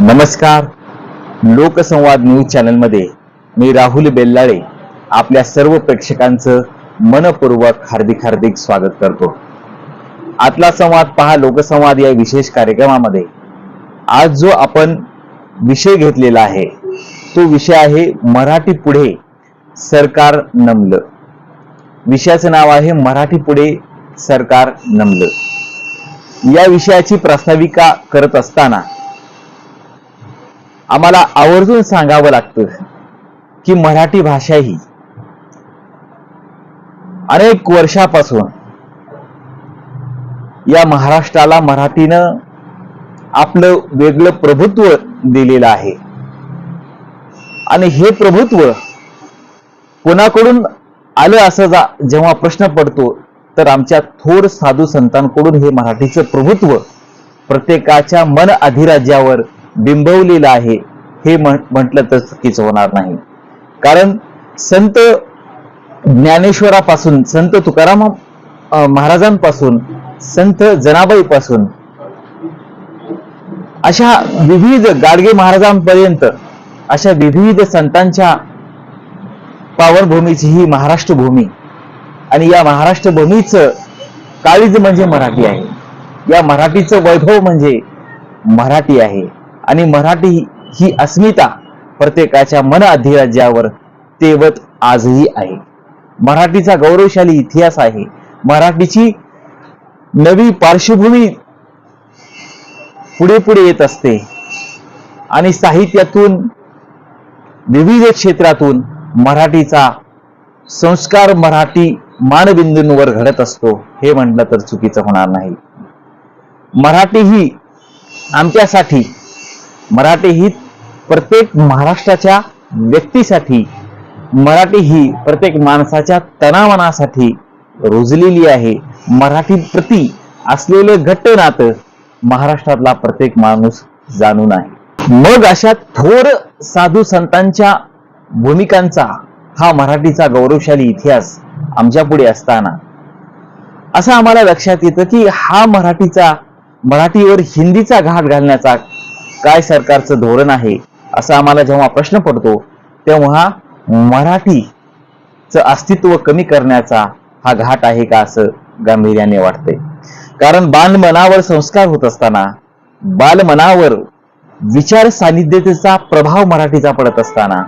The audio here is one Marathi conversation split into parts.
नमस्कार. लोकसंवाद न्यूज चॅनलमध्ये मी राहुल बेल्लाळे आपल्या सर्व प्रेक्षकांचं मनपूर्वक हार्दिक स्वागत करतो. आजला संवाद पहा लोकसंवाद या विशेष कार्यक्रमामध्ये आज जो आपण विषय घेतलेला आहे तो विषय आहे मराठी पुढे सरकार नमलं. विषयाचं नाव आहे मराठी पुढे सरकार नमलं. या विषयाची प्रास्ताविका करत असताना आम्हाला आवर्जून सांगावं लागतं की मराठी भाषा ही अनेक वर्षापासून या महाराष्ट्राला मराठीनं आपलं वेगळं प्रभुत्व दिलेलं आहे आणि हे प्रभुत्व कोणाकडून आलं असं जेव्हा प्रश्न पडतो तर आमच्या थोर साधू संतांकडून हे मराठीचं प्रभुत्व प्रत्येकाच्या मन अधिराज्यावर बिंबवलेलं आहे हे म्हटलं तर चुकीचं होणार नाही. कारण संत ज्ञानेश्वरापासून संत तुकाराम महाराजांपासून संत जनाबाईपासून अशा विविध गाडगे महाराजांपर्यंत अशा विविध संतांच्या पावनभूमीची ही महाराष्ट्र भूमी आणि या महाराष्ट्र भूमीचं काळीज म्हणजे मराठी आहे. या मराठीचं वैभव म्हणजे मराठी आहे आणि मराठी ही अस्मिता प्रत्येकाच्या मन अधिराज्यावर तेवत आजही आहे. मराठीचा गौरवशाली इतिहास आहे. मराठीची नवी पार्श्वभूमी पुढे पुढे येत असते आणि साहित्यातून विविध क्षेत्रातून मराठीचा संस्कार मराठी मानबिंदूंवर घडत असतो हे म्हटलं तर चुकीचं होणार नाही. मराठी ही आमच्यासाठी मराठी ही प्रत्येक महाराष्ट्राच्या व्यक्तीसाठी मराठी ही प्रत्येक माणसाच्या तनामनासाठी रुजलेली आहे. मराठी प्रती असलेलं घट्ट नातं महाराष्ट्रातला प्रत्येक माणूस जाणून आहे. मग अशा थोर साधू संतांच्या भूमिकांचा हा मराठीचा गौरवशाली इतिहास आमच्या पुढे असताना असं आम्हाला लक्षात येतं की हा मराठीवर हिंदीचा घाट घालण्याचा काय सरकारचं धोरण आहे असा आम्हाला जेव्हा प्रश्न पडतो तेव्हा मराठीचं अस्तित्व कमी करण्याचा हा घाट आहे का असं गांभीर्याने वाटते. कारण बालमनावर संस्कार होत असताना बालमनावर विचार सानिध्यतेचा प्रभाव मराठीचा पडत असताना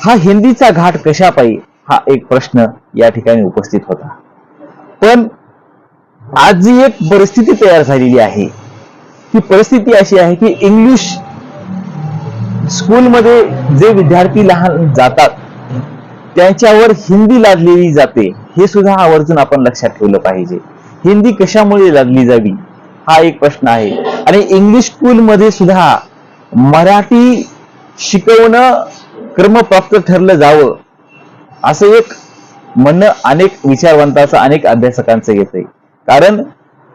हा हिंदीचा घाट कशा पायी हा एक प्रश्न या ठिकाणी उपस्थित होता. पण आज जी एक परिस्थिती तयार झालेली आहे ती परिस्थिती अशी आहे की इंग्लिश स्कूलमध्ये जे विद्यार्थी लहान जातात त्यांच्यावर हिंदी लादलेली जाते हे सुद्धा आवर्जून आपण लक्षात ठेवलं पाहिजे. हिंदी कशामुळे लादली जावी हा एक प्रश्न आहे आणि इंग्लिश स्कूलमध्ये सुद्धा मराठी शिकवणं क्रमप्राप्त ठरलं जावं असं एक म्हणणं अनेक विचारवंताचं अनेक अभ्यासकांचं येतंय. कारण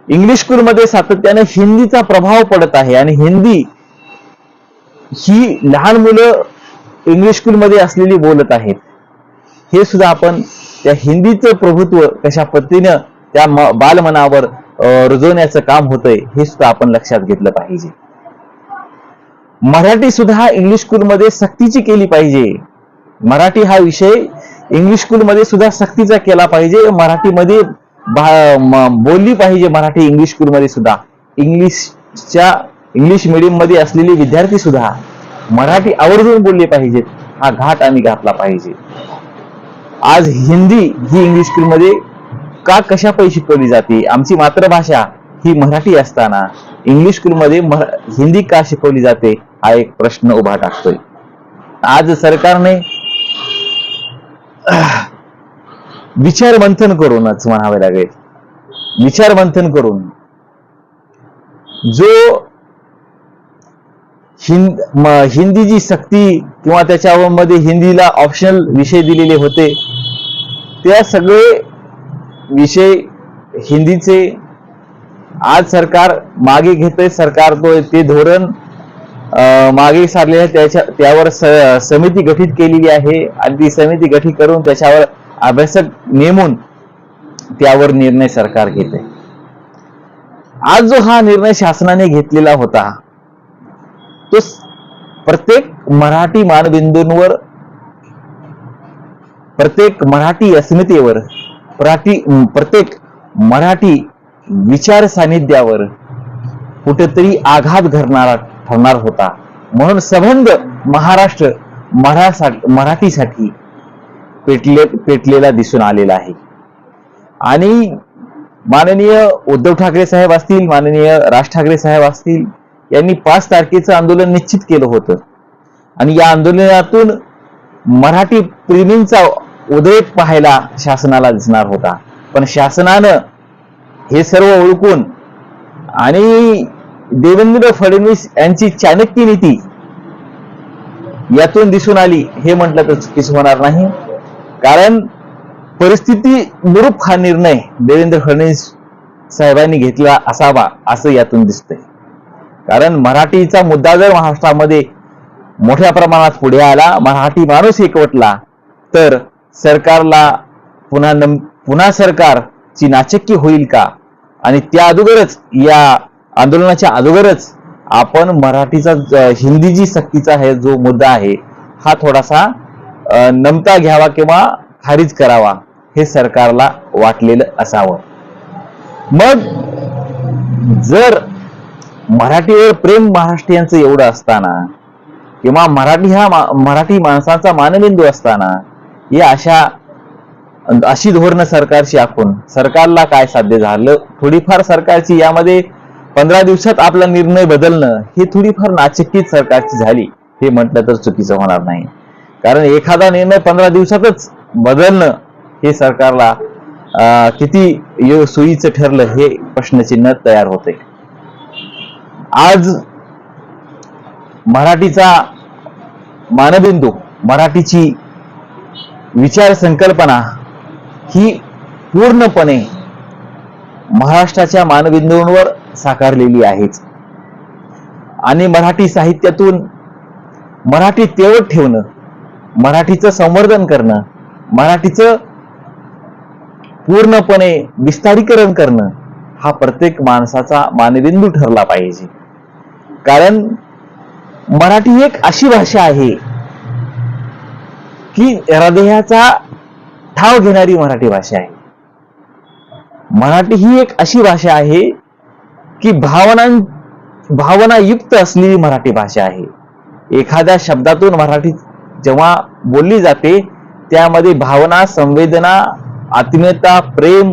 इंग्लिश स्कूलमध्ये सातत्याने हिंदीचा प्रभाव पडत आहे आणि हिंदी ही लहान मुलं इंग्लिश स्कूलमध्ये असलेली बोलत आहेत हे सुद्धा आपण त्या हिंदीचं प्रभुत्व कशा पद्धतीनं त्या बालमनावर रुजवण्याचं काम होतंय हे सुद्धा आपण लक्षात घेतलं पाहिजे. मराठी सुद्धा इंग्लिश स्कूलमध्ये सक्तीची केली पाहिजे. मराठी हा विषय इंग्लिश स्कूलमध्ये सुद्धा सक्तीचा केला पाहिजे. मराठीमध्ये बोलली पाहिजे मराठी इंग्लिश स्कूलमध्ये सुद्धा. इंग्लिश मीडियम मध्ये असलेले विद्यार्थी सुद्धा मराठी आवर्जून बोलले पाहिजेत. हा घाट आम्ही घातला पाहिजे. आज हिंदी ही इंग्लिश स्कूलमध्ये कशा पायी शिकवली जाते? आमची मातृभाषा ही मराठी असताना इंग्लिश स्कूलमध्ये हिंदी का शिकवली जाते हा एक प्रश्न उभा टाकतोय. आज सरकारने विचारमंथन करूनच म्हणावे लागेल विचारमंथन करून जो हिंदी जी सक्ती किंवा त्याच्यामध्ये हिंदीला ऑप्शनल विषय दिलेले होते त्या सगळे विषय हिंदीचे आज सरकार मागे घेतोय. सरकार ते धोरण मागे सारले त्यावर समिती गठीत केलेली आहे आणि ती समिती गठीत करून त्याच्यावर अभ्यासक नेमून त्यावर निर्णय सरकार घेते. आज जो हा निर्णय शासनाने घेतलेला होता तो प्रत्येक मराठी मानबिंदूंवर, प्रत्येक मराठी अस्मितेवर, प्रत्येक मराठी विचार सानिध्यावर कुठेतरी आघात घडणारा ठरणार होता. म्हणून सबंध महाराष्ट्र मराठीसाठी पेटलेला दिसून आलेला आहे. आणि माननीय उद्धव ठाकरे साहेब असतील, माननीय राज ठाकरे साहेब असतील, यांनी 5 तारखेचं आंदोलन निश्चित केलं होतं. आणि या आंदोलनातून मराठी प्रेमींचा उद्रेक पाहायला शासनाला दिसणार होता. पण शासनानं हे सर्व ओळखून आणि देवेंद्र फडणवीस यांची चाणक्य नीती यातून दिसून आली हे म्हटलं तर चुकीचं होणार नाही. कारण परिस्थिती अनुरूप हा निर्णय देवेंद्र फडणवीस साहेबांनी घेतला असावा असं यातून दिसतंय. कारण मराठीचा मुद्दा जर महाराष्ट्रामध्ये मोठ्या प्रमाणात पुढे आला, मराठी माणूस एकवटला, तर सरकारला पुन्हा सरकारची नाचक्की होईल का? आणि त्या अगोदरच, या आंदोलनाच्या अगोदरच आपण मराठीचा हिंदी सक्तीचा आहे जो मुद्दा आहे हा थोडासा नमता घ्यावा किंवा खारिज करावा हे सरकारला वाटलेलं असावं. मग जर मराठीवर प्रेम महाराष्ट्रीयांचं एवढं असताना किंवा मराठी माणसाचा मानबिंदू असताना या अशी धोरणं सरकारची आखून सरकारला काय साध्य झालं? थोडीफार सरकारची यामध्ये 15 दिवसात आपला निर्णय बदलणं ही थोडीफार नाचक्कीच सरकारची झाली हे म्हटलं तर चुकीचं होणार नाही. कारण एखादा निर्णय 15 दिवसातच बदलणं हे सरकारला किती सोयीचं ठरलं हे प्रश्नचिन्ह तयार होते. आज मराठीचा मानबिंदू, मराठीची विचार संकल्पना ही पूर्णपणे महाराष्ट्राच्या मानबिंदूंवर साकारलेली आहेच. आणि मराठी साहित्यातून मराठी तेवढ ठेवणं, मराठीचं संवर्धन करणं, मराठीचं पूर्णपणे विस्तारीकरण करणं हा प्रत्येक माणसाचा मानबिंदू ठरला पाहिजे. कारण मराठी एक अशी भाषा आहे की हृदयाचा ठाव घेणारी मराठी भाषा आहे. मराठी ही एक अशी भाषा आहे की भावनायुक्त असलेली मराठी भाषा आहे. एखाद्या शब्दातून मराठी जेव्हा बोलली जाते त्यामध्ये भावना, संवेदना, आत्मीयता, प्रेम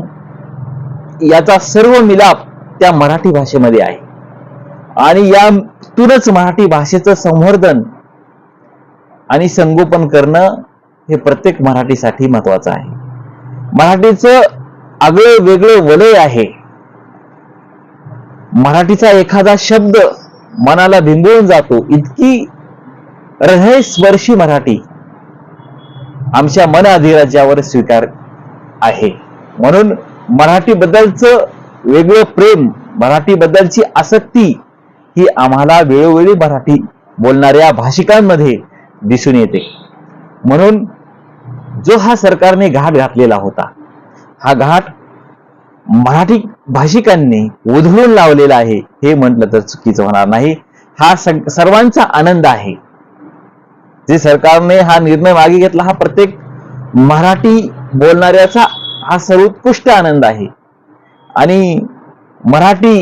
याचा सर्व मिलाप त्या मराठी भाषेमध्ये आहे. आणि यातूनच मराठी भाषेचं संवर्धन आणि संगोपन करणं हे प्रत्येक मराठीसाठी महत्वाचं आहे. मराठीचं आगळं वेगळं वलय आहे. मराठीचा एखादा शब्द मनाला भिंबवून जातो, इतकी हृदयस्पर्शी मराठी आमच्या मन अधिराज्यावर स्वीकार आहे. म्हणून मराठीबद्दलचं वेगळं प्रेम, मराठीबद्दलची आसक्ती ही आम्हाला वेळोवेळी मराठी बोलणाऱ्या भाषिकांमध्ये दिसून येते. म्हणून जो हा सरकारने घाट घातलेला होता, हा घाट मराठी भाषिकांनी उधळून लावलेला आहे हे म्हटलं तर चुकीचं होणार नाही. हा सर्वांचा आनंद आहे. जे सरकारने हा निर्णय मागे घेतला हा प्रत्येक मराठी बोलणाऱ्याचा हा सर्वोत्कृष्ट आनंद आहे. आणि मराठी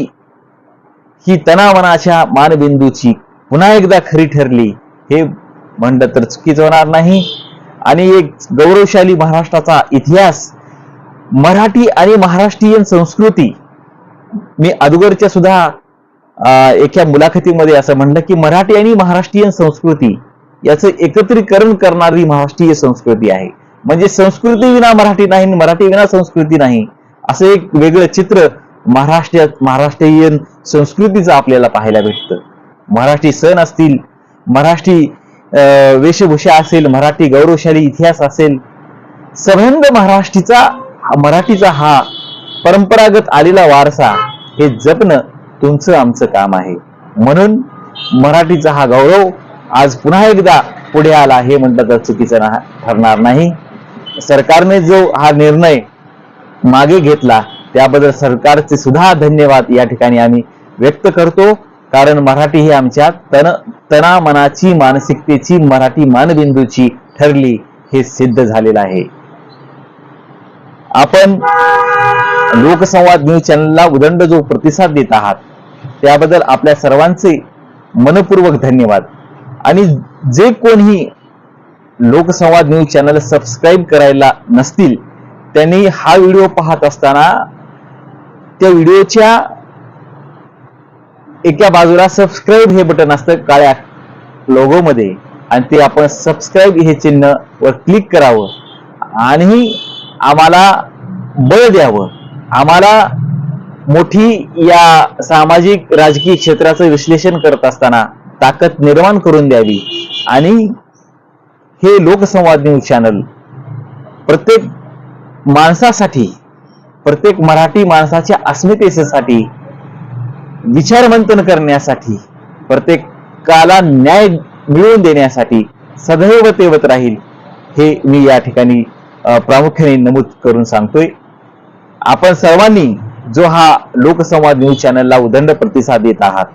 ही तनामनाच्या मानबिंदूची पुन्हा एकदा खरी ठरली हे म्हणलं तर चुकीचं होणार नाही. आणि एक गौरवशाली महाराष्ट्राचा इतिहास, मराठी आणि महाराष्ट्रीयन संस्कृती, मी अगोदरच्या सुद्धा एका मुलाखतीमध्ये असं म्हणलं की मराठी आणि महाराष्ट्रीयन संस्कृती याचं एकत्रीकरण करणारी महाराष्ट्रीय संस्कृती आहे. म्हणजे संस्कृती विना मराठी नाही, मराठी विना संस्कृती नाही, असं एक वेगळं चित्र महाराष्ट्रीयन संस्कृतीचं आपल्याला पाहायला भेटतं. मराठी सण असतील, मराठी वेशभूषा असेल, मराठी गौरवशाली इतिहास असेल, सबंध मराठीचा हा परंपरागत आलेला वारसा हे जपणं तुमचं आमचं काम आहे. म्हणून मराठीचा हा गौरव आज पुन्हा एकदा पुढे आला हे म्हटलं तर चुकीचं ठरणार नाही. सरकारने जो हा निर्णय मागे घेतला त्याबद्दल सरकारचे सुद्धा धन्यवाद या ठिकाणी आम्ही व्यक्त करतो. कारण मराठी ही आमच्या तना मनाची मानसिकतेची, मराठी मानबिंदूची ठरली, हे सिद्ध झालेलं आहे. आपण लोकसंवाद न्यूज चॅनलला उदंड जो प्रतिसाद देत आहात त्याबद्दल आपल्या सर्वांचे मनपूर्वक धन्यवाद. आणि जे कोणी लोकसंवाद न्यूज चॅनल सबस्क्राईब करायला नसतील त्यांनी हा व्हिडिओ पाहत असताना त्या व्हिडिओच्या एका बाजूला सबस्क्राईब हे बटन असतं काळ्या लोगो मध्ये, आणि ते आपण सबस्क्राईब हे चिन्ह वर क्लिक करावं आणि आम्हाला बळ द्यावं, आम्हाला मोठी या सामाजिक राजकीय क्षेत्राचं विश्लेषण करत असताना ताकद निर्माण करून द्यावी. आणि हे लोकसंवाद न्यूज चॅनल प्रत्येक माणसासाठी, प्रत्येक मराठी माणसाच्या अस्मितेसाठी, विचारमंथन करण्यासाठी, प्रत्येकाला न्याय मिळवून देण्यासाठी सदैव तेवत राहील, हे मी या ठिकाणी प्रामुख्याने नमूद करून सांगतोय. आपण सर्वांनी जो हा लोकसंवाद न्यूज चॅनलला उदंड प्रतिसाद देत आहात,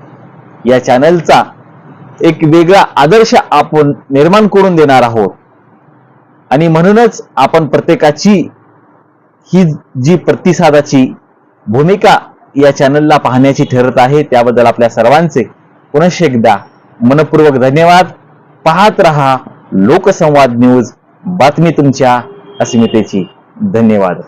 या चॅनलचा एक वेगळा आदर्श आपण निर्माण करून देणार आहोत. आणि म्हणूनच आपण प्रत्येकाची ही जी प्रतिसादाची भूमिका या चॅनलला पाहण्याची ठरत आहे, त्याबद्दल आपल्या सर्वांचे पुनश्च एकदा मनपूर्वक धन्यवाद. पाहत रहा लोकसंवाद न्यूज, बातमी तुमच्या अस्मितेची. धन्यवाद.